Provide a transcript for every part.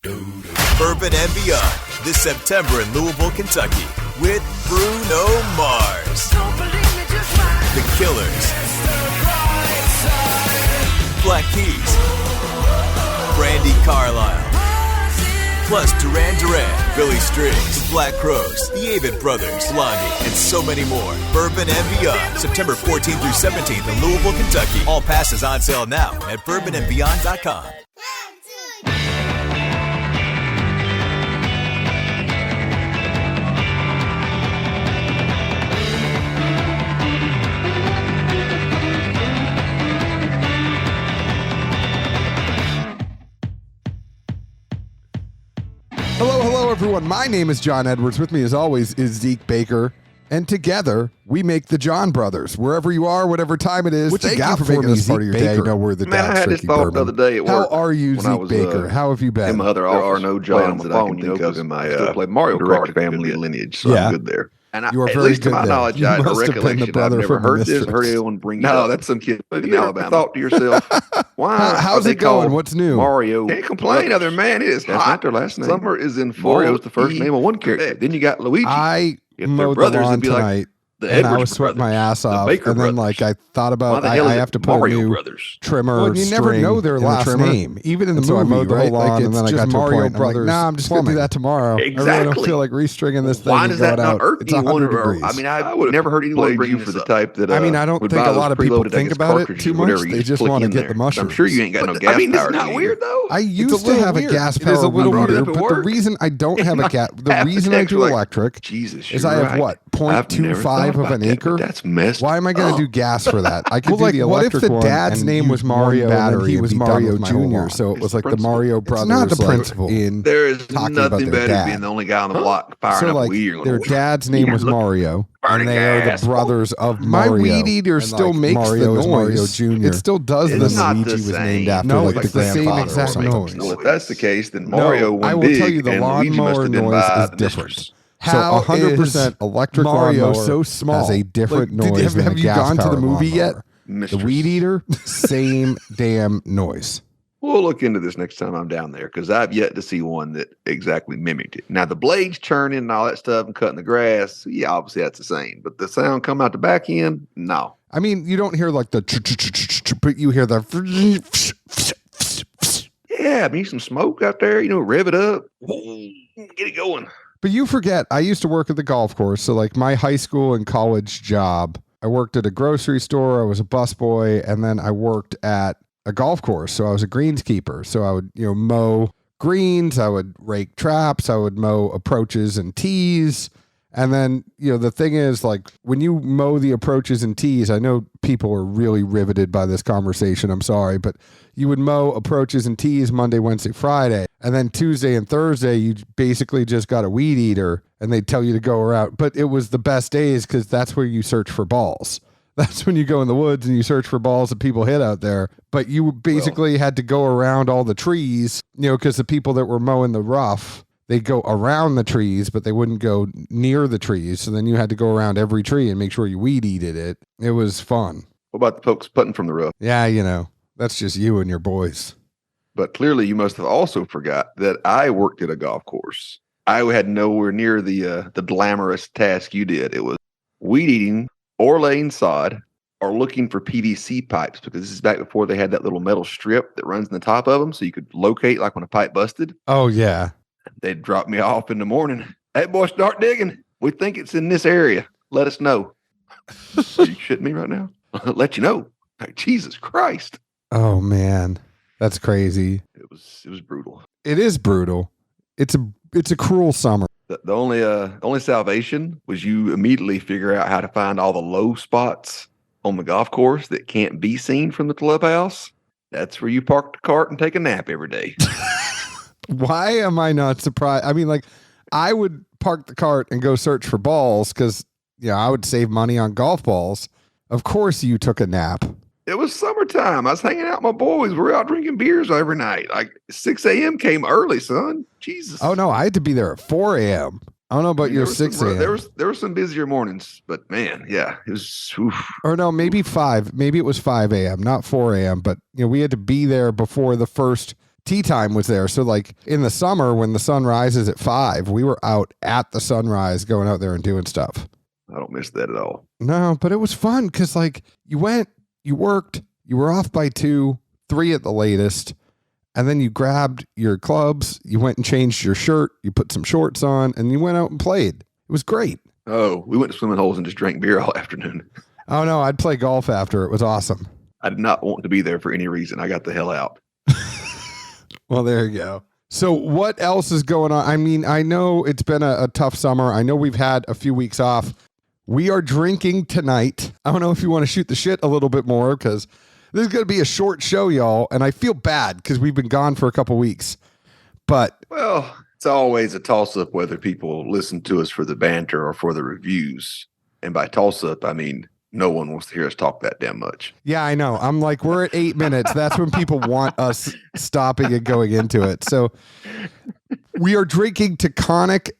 Bourbon and Beyond this September in Louisville, Kentucky with Bruno Mars, The Killers, Black Keys, Brandy Carlisle, plus Duran Duran, Billy Strings, The Black Crowes, The Avett Brothers, Blondie, and so many more. Bourbon and Beyond, September 14th through 17th in Louisville, Kentucky. All passes on sale now at bourbonandbeyond.com. Hello, everyone. My name is John Edwards. With me, as always, is Zeke Baker. And together, we make the John Brothers. Wherever you are, whatever time it is, thank you for making this part of your day. You know, we're the Man, I had this thought the other day at work. How are you, Zeke Baker? How have you been? In my other office, there are no Johns that I can think of in my Mario Kart family lineage, so I'm good there. And you are at very least to my knowledge, I had a recollection. I've never heard this or heard anyone bring it up. No, that's some kid in Alabama. Thought to yourself, why? How's it going? What's new? Mario. Can't complain, other man. It is hot. That's not their last name. Summer is in full. Mario's the first name of one character. Then you got Luigi. I mowed the lawn tonight. And I was sweating my ass off, and then like I thought about I have to put a new trimmer. Well, you never know their last name, even in the movie. So I mowed the whole lawn, and then I got Mario Brothers. Nah, I'm just gonna do that tomorrow. Exactly. I don't feel like restringing this thing. Why does that not irk you? I mean, I would have never heard anyone bring you for the type that. I mean, I don't think a lot of people think about it too much. They just want to get the mushrooms. I'm sure you ain't got no gas power. I mean, it's not weird though. I used to have a gas power rebooter, but the reason I don't have a gas, the reason I do electric, is I have what 0.25 of an acre. That's messed. Why am I going to do gas for that? I could do the electric one. What if the dad's name was Mario and he was Mario Jr., so it was like the Mario Brothers? It's not the principle. There is nothing better than being the only guy on the block firing up weed. Their dad's name was Mario, and they are the brothers of Mario. My weed eater still makes the noise. Mario Jr. It still does the Luigi was named after like the same exact noise. Well, if that's the case, then Mario went big. I will tell you the lawnmower noise is different. How 100% electric Mario so small has a different noise than a gas power lawnmower. Have you gone to the movie yet? The weed eater, same damn noise. We'll look into this next time I'm down there because I've yet to see one that exactly mimicked it. Now, the blades churning and all that stuff and cutting the grass, yeah, obviously that's the same. But the sound come out the back end, no. I mean, you don't hear like the but you hear the yeah, I mean, some smoke out there, rev it up, get it going. But you forget, I used to work at the golf course. So like my high school and college job, I worked at a grocery store. I was a busboy. And then I worked at a golf course. So I was a greenskeeper. So I would, mow greens. I would rake traps. I would mow approaches and tees. And then, the thing is, like, when you mow the approaches and tees, I know people are really riveted by this conversation. I'm sorry, but you would mow approaches and tees Monday, Wednesday, Friday. And then Tuesday and Thursday, you basically just got a weed eater and they'd tell you to go around. But it was the best days because that's where you search for balls. That's when you go in the woods and you search for balls that people hit out there. But you basically had to go around all the trees, because the people that were mowing the rough, they'd go around the trees, but they wouldn't go near the trees. So then you had to go around every tree and make sure you weed eated it. It was fun. What about the folks putting from the rough? Yeah, that's just you and your boys. But clearly you must have also forgot that I worked at a golf course. I had nowhere near the glamorous task you did. It was weed eating or laying sod or looking for PVC pipes, because this is back before they had that little metal strip that runs in the top of them so you could locate like when a pipe busted. Oh, yeah. They'd drop me off in the morning. Hey, boy, start digging. We think it's in this area. Let us know. Are you shitting me right now? I'll let you know. Like, Jesus Christ. Oh, man. That's crazy. It was brutal. It is brutal. It's a cruel summer. The only salvation was you immediately figure out how to find all the low spots on the golf course that can't be seen from the clubhouse. That's where you park the cart and take a nap every day. Why am I not surprised? I mean, like, I would park the cart and go search for balls because, I would save money on golf balls. Of course you took a nap. It was summertime. I was hanging out with my boys. We were out drinking beers every night. Like 6 a.m. came early, son. Jesus. Oh, no. I had to be there at 4 a.m. I don't know about your 6 a.m. There were some busier mornings, but man, yeah, it was. Oof. Or no, maybe 5. Maybe it was 5 a.m., not 4 a.m. But we had to be there before the first tea time was there. So like in the summer when the sun rises at 5, we were out at the sunrise going out there and doing stuff. I don't miss that at all. No, but it was fun because like you went, you worked, you were off by 2, 3 at the latest, and then you grabbed your clubs, you went and changed your shirt, you put some shorts on, and you went out and played. It was great. Oh, we went to swimming holes and just drank beer all afternoon. Oh no, I'd play golf after. It was awesome. I did not want to be there for any reason. I got the hell out. Well, there you go. So what else is going on? I mean, I know it's been a tough summer. I know we've had a few weeks off. We are drinking tonight. I don't know if you want to shoot the shit a little bit more because this is going to be a short show, y'all. And I feel bad because we've been gone for a couple weeks. But well, it's always a toss-up whether people listen to us for the banter or for the reviews. And by toss-up, I mean no one wants to hear us talk that damn much. Yeah, I know. I'm like, we're at 8 minutes. That's when people want us stopping and going into it. So we are drinking Taconic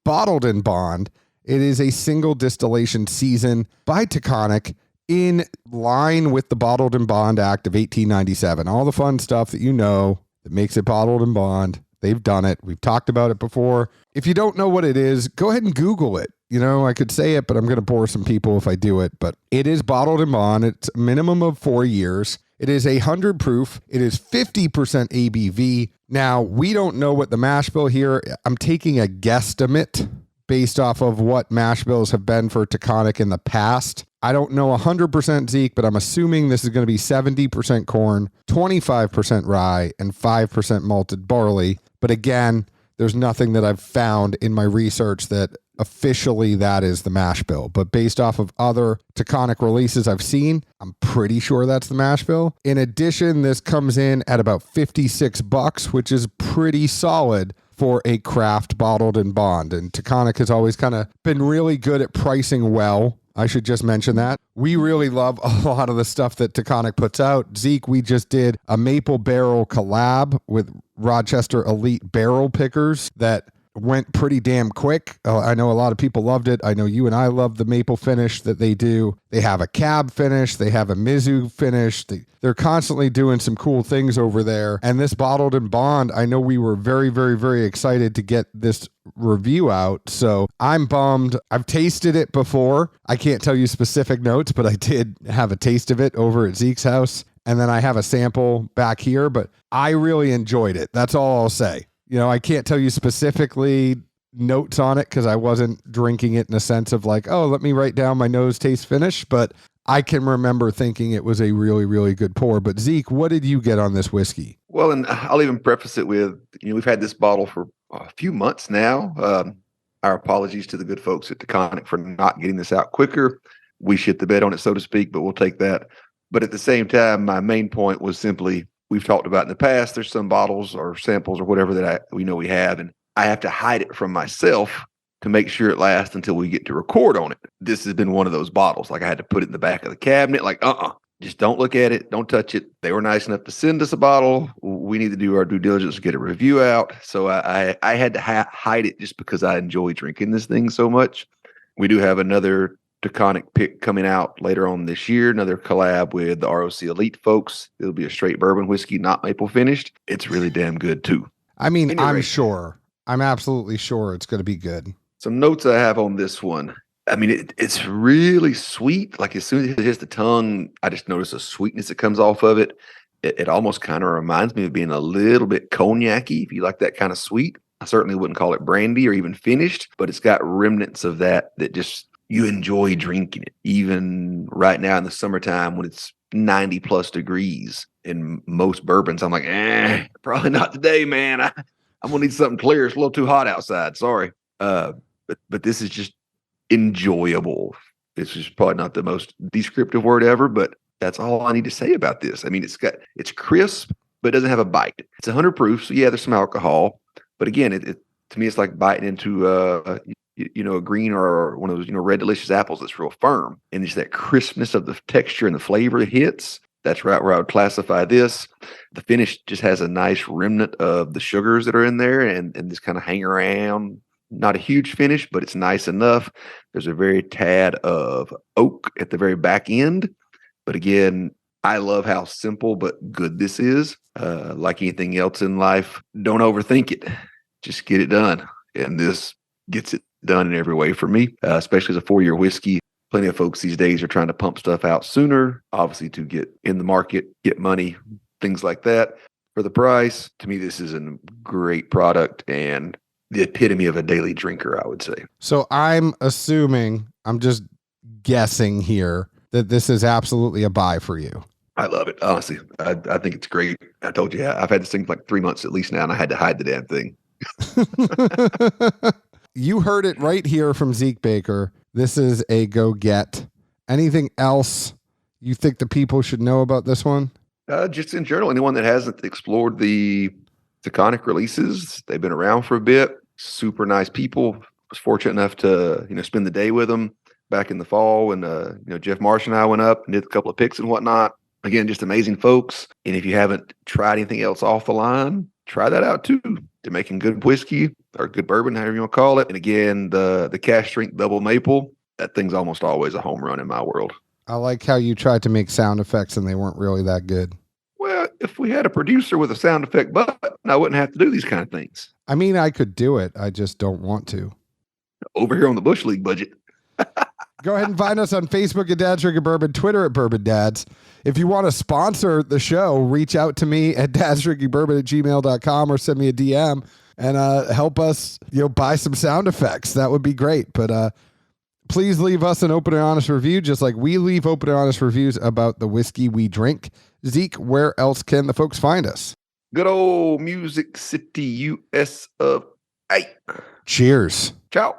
Bottled in Bond. It is a single distillation season by Taconic in line with the Bottled in Bond Act of 1897. All the fun stuff that you know that makes it bottled in bond. They've done it. We've talked about it before. If you don't know what it is, go ahead and Google it. You know, I could say it, but I'm going to bore some people if I do it. But it is bottled in bond. It's a minimum of 4 years. It is 100 proof. It is 50% ABV. Now, we don't know what the mash bill here. I'm taking a guesstimate based off of what mash bills have been for Taconic in the past. I don't know 100% Zeke, but I'm assuming this is going to be 70% corn, 25% rye, and 5% malted barley. But again, there's nothing that I've found in my research that officially that is the mash bill. But based off of other Taconic releases I've seen, I'm pretty sure that's the mash bill. In addition, this comes in at about $56, which is pretty solid for a craft bottled in bond. And Taconic has always kind of been really good at pricing well. I should just mention that. We really love a lot of the stuff that Taconic puts out. Zeke, we just did a maple barrel collab with Rochester Elite Barrel Pickers that went pretty damn quick. I know a lot of people loved it. I know you and I love the maple finish that they do. They have a cab finish. They have a Mizu finish. They're constantly doing some cool things over there. And this bottled in bond, I know we were very, very, very excited to get this review out. So I'm bummed. I've tasted it before. I can't tell you specific notes, but I did have a taste of it over at Zeke's house. And then I have a sample back here, but I really enjoyed it. That's all I'll say. You know, I can't tell you specifically notes on it because I wasn't drinking it in a sense of like, oh, let me write down my nose, taste, finish. But I can remember thinking it was a really, really good pour. But Zeke, what did you get on this whiskey? Well, and I'll even preface it with, we've had this bottle for a few months now. Our apologies to the good folks at Taconic for not getting this out quicker. We shit the bed on it, so to speak, but we'll take that. But at the same time, my main point was simply, we've talked about in the past, there's some bottles or samples or whatever that we know we have, and I have to hide it from myself to make sure it lasts until we get to record on it. This has been one of those bottles. Like I had to put it in the back of the cabinet, like, just don't look at it. Don't touch it. They were nice enough to send us a bottle. We need to do our due diligence to get a review out. So I had to hide it just because I enjoy drinking this thing so much. We do have another Taconic pick coming out later on this year, another collab with the ROC Elite folks. It'll be a straight bourbon whiskey, not maple finished. It's really damn good too. I mean, anyway, I'm absolutely sure it's going to be good. Some notes I have on this one. I mean, it's really sweet. Like as soon as it hits the tongue, I just notice a sweetness that comes off of it. It almost kind of reminds me of being a little bit cognac-y, if you like that kind of sweet. I certainly wouldn't call it brandy or even finished, but it's got remnants of that just you enjoy drinking it, even right now in the summertime when it's 90 plus degrees in most bourbons. I'm like, probably not today, man. I'm gonna need something clear. It's a little too hot outside. Sorry. But this is just enjoyable. This is probably not the most descriptive word ever, but that's all I need to say about this. I mean, it's crisp, but it doesn't have a bite. It's 100 proof, so yeah, there's some alcohol, but again, it to me, it's like biting into a green or one of those, red delicious apples that's real firm. And it's that crispness of the texture and the flavor it hits. That's right where I would classify this. The finish just has a nice remnant of the sugars that are in there and just kind of hang around. Not a huge finish, but it's nice enough. There's a very tad of oak at the very back end. But again, I love how simple but good this is. Like anything else in life, don't overthink it. Just get it done. And this gets it done in every way for me, especially as a 4-year whiskey. Plenty of folks these days are trying to pump stuff out sooner, obviously to get in the market, get money, things like that. For the price, to me, this is a great product and the epitome of a daily drinker, I would say. So I'm assuming, I'm just guessing here, that this is absolutely a buy for you. I love it. Honestly, I think it's great. I told you, I've had this thing for like 3 months at least now, and I had to hide the damn thing. You heard it right here from Zeke Baker. This is a go get. Anything else you think the people should know about this one? Just in general, anyone that hasn't explored the Taconic releases, they've been around for a bit. Super nice people. Was fortunate enough to spend the day with them back in the fall when Jeff Marsh and I went up and did a couple of picks and whatnot. Again, just amazing folks. And if you haven't tried anything else off the line, try that out too. They're making good whiskey or good bourbon, however you want to call it. And again, the cash strength double maple, that thing's almost always a home run in my world. I like how you tried to make sound effects and they weren't really that good. Well, if we had a producer with a sound effect button, I wouldn't have to do these kind of things. I mean, I could do it. I just don't want to. Over here on the Bush League budget. Go ahead and find us on Facebook at Dad's Drinking Bourbon, Twitter at Bourbon Dads. If you want to sponsor the show, reach out to me at dadsdrinkingbourbon@gmail.com or send me a DM and help us buy some sound effects. That would be great. But please leave us an open and honest review, just like we leave open and honest reviews about the whiskey we drink. Zeke, where else can the folks find us? Good old Music City, US of A. Cheers. Ciao.